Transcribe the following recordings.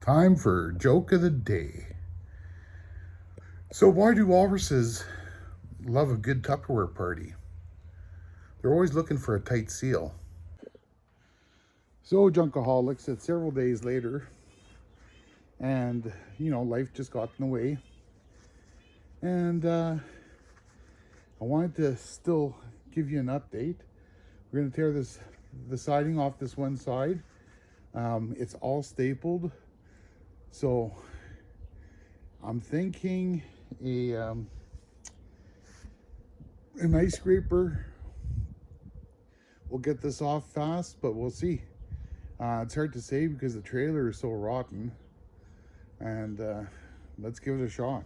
Time for joke of the day. So why do walruses love a good Tupperware party? They're always looking for a tight seal. So junkaholics, it's several days later, and life just got in the way. And I wanted to still give you an update. We're going to tear the siding off this one side. It's all stapled, so I'm thinking an ice scraper will get this off fast, but we'll see. It's hard to say because the trailer is so rotten, and let's give it a shot.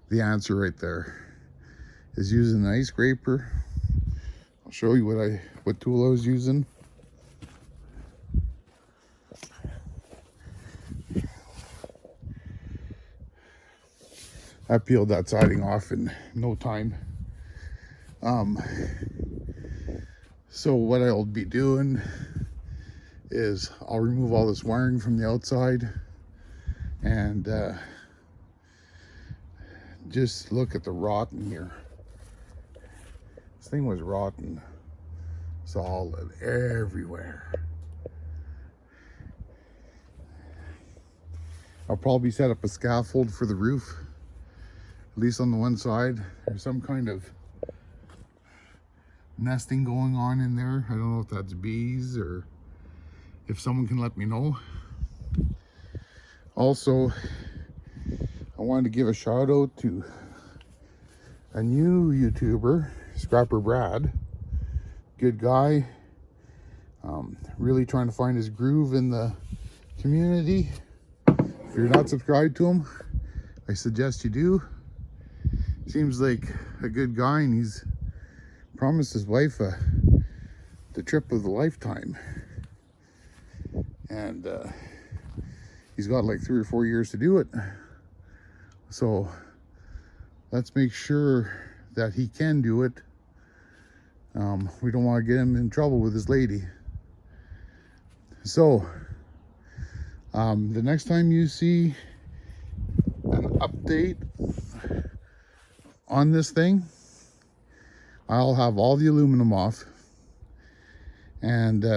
The answer right there is using an ice scraper. I'll show you what tool I was using. I peeled that siding off in no time. So what I'll be doing is I'll remove all this wiring from the outside and just look at the rotten here. This thing was rotten, solid everywhere. I'll probably set up a scaffold for the roof, at least on the one side. There's some kind of nesting going on in there. I don't know if that's bees or if someone can let me know. Also, I wanted to give a shout out to a new YouTuber, Scrapper Brad. Good guy. Really trying to find his groove in the community. If you're not subscribed to him, I suggest you do. Seems like a good guy, and he's promised his wife the trip of the lifetime. And he's got like 3 or 4 years to do it. So let's make sure that he can do it. We don't want to get him in trouble with his lady. So the next time you see an update on this thing, I'll have all the aluminum off, and